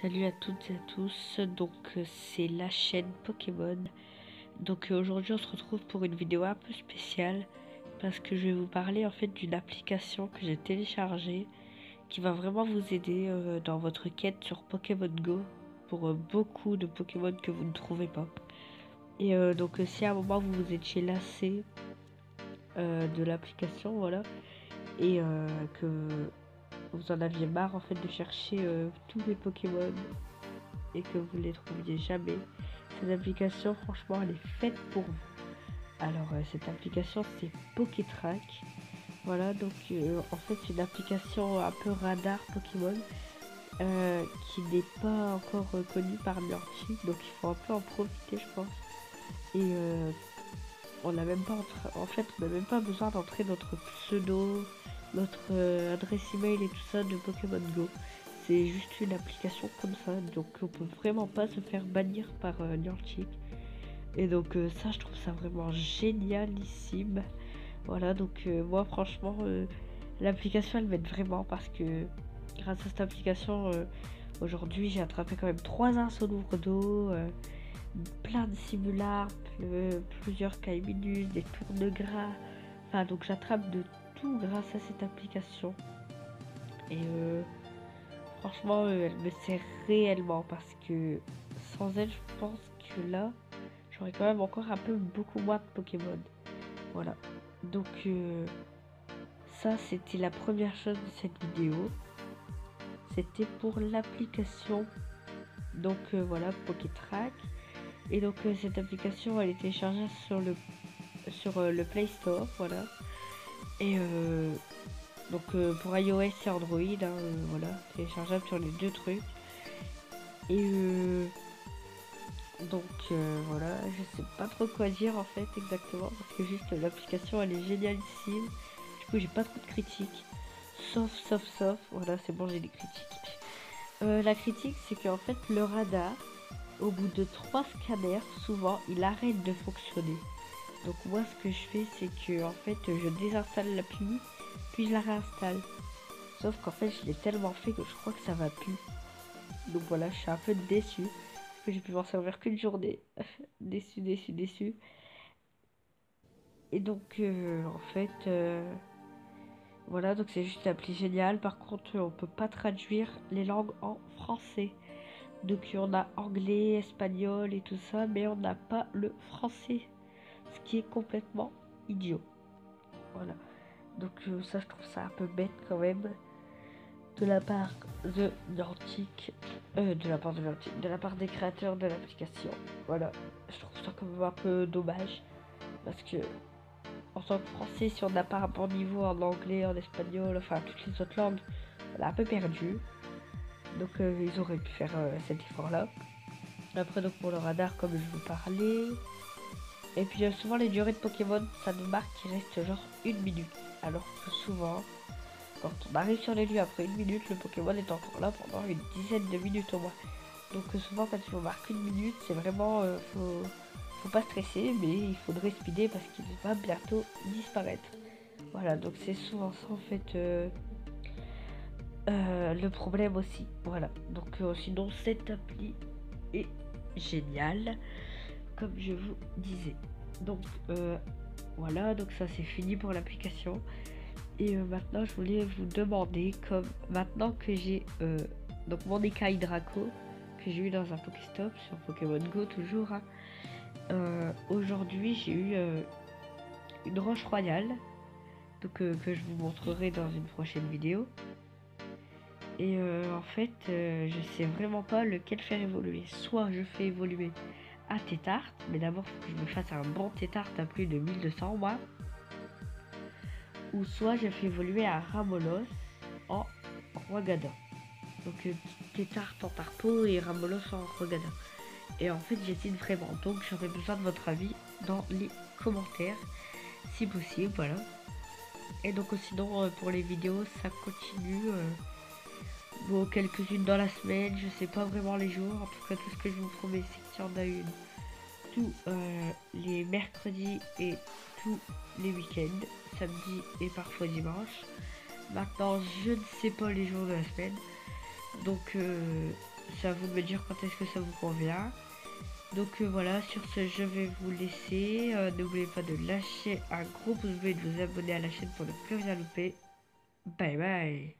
Salut à toutes et à tous, c'est la chaîne Pokémon. Aujourd'hui on se retrouve pour une vidéo un peu spéciale parce que je vais vous parler en fait d'une application que j'ai téléchargée qui va vraiment vous aider dans votre quête sur Pokémon Go pour beaucoup de Pokémon que vous ne trouvez pas. Si à un moment vous vous étiez lassé de l'application, voilà, et que vous en aviez marre en fait de chercher tous les Pokémon et que vous les trouviez jamais, cette application franchement elle est faite pour vous. Alors cette application c'est Pokétrack. Voilà, en fait c'est une application un peu radar Pokémon qui n'est pas encore connue par Niantic, donc il faut un peu en profiter je pense. Et on n'a même pas on n'a même pas besoin d'entrer notre pseudo, notre adresse email et tout ça de Pokémon Go. C'est juste une application comme ça, donc on peut vraiment pas se faire bannir par Niantic. Et ça je trouve ça vraiment génialissime. Voilà, moi franchement l'application elle m'aide vraiment parce que grâce à cette application aujourd'hui j'ai attrapé quand même 3 ins au louvre d'eau, plein de simulacres, plusieurs cailles-minutes, des tours de gras. Enfin donc j'attrape de tout grâce à cette application. Et franchement elle me sert réellement parce que sans elle je pense que là j'aurais quand même encore un peu beaucoup moins de Pokémon. Voilà. Ça c'était la première chose de cette vidéo. C'était pour l'application. Voilà, Pokétrack. Et cette application elle est téléchargeable sur le Play Store, voilà. Et pour iOS et Android, voilà, téléchargeable sur les deux trucs. Et voilà, je sais pas trop quoi dire en fait exactement parce que juste l'application elle est génialissime. Du coup j'ai pas trop de critiques. Sauf, voilà c'est bon j'ai des critiques. La critique c'est qu'en fait le radar, au bout de 3 scanners, souvent il arrête de fonctionner. Donc moi ce que je fais c'est que en fait je désinstalle l'appli, puis je la réinstalle. Sauf qu'en fait je l'ai tellement fait que je crois que ça va plus. Donc voilà, je suis un peu déçue. Parce que j'ai pu m'en servir qu'une journée. déçu. Et voilà, donc c'est juste une appli géniale. Par contre, on peut pas traduire les langues en français. Donc on a anglais, espagnol et tout ça, mais on n'a pas le français. Ce qui est complètement idiot. Voilà. Ça, je trouve ça un peu bête quand même. De la part de Niantic. De la part des créateurs de l'application. Voilà. Je trouve ça quand même un peu dommage. Parce que en tant que français, si on n'a pas un bon niveau en anglais, en espagnol, enfin toutes les autres langues, on a un peu perdu. Ils auraient pu faire cet effort là. Après pour le radar comme je vous parlais. Et puis souvent les durées de Pokémon ça nous marque qu'il reste genre 1 minute. Alors que souvent quand on arrive sur les lieux après 1 minute, le Pokémon est encore là pendant une dizaine de minutes au moins. Souvent quand il vous marque 1 minute, c'est vraiment faut pas stresser, mais il faudrait speeder parce qu'il va bientôt disparaître. Voilà, donc c'est souvent ça en fait le problème aussi. Voilà, sinon cette appli est géniale, comme je vous disais. Voilà, donc ça c'est fini pour l'application. Et maintenant je voulais vous demander, comme maintenant que j'ai mon écaille Draco que j'ai eu dans un Pokéstop sur Pokémon Go toujours, hein. Aujourd'hui j'ai eu une roche royale que je vous montrerai dans une prochaine vidéo. Et je sais vraiment pas lequel faire évoluer. Soit je fais évoluer à Tétart, mais d'abord faut que je me fasse un bon Tétart à plus de 1200 moi. Ou soit je fais évoluer à Ramolos en Rogadin. Tétart en Tarpo et Ramolos en Rogadin. Et en fait j'hésite vraiment, donc j'aurais besoin de votre avis dans les commentaires si possible, voilà. Et sinon pour les vidéos ça continue, quelques-unes dans la semaine, je sais pas vraiment les jours. En tout cas tout ce que je vous promets c'est qu'il y en a une tous les mercredis et tous les week-ends, samedi et parfois dimanche. Maintenant je ne sais pas les jours de la semaine, c'est à vous de me dire quand est-ce que ça vous convient. Donc voilà, sur ce, je vais vous laisser. N'oubliez pas de lâcher un gros pouce bleu et de vous abonner à la chaîne pour ne plus rien louper. Bye bye.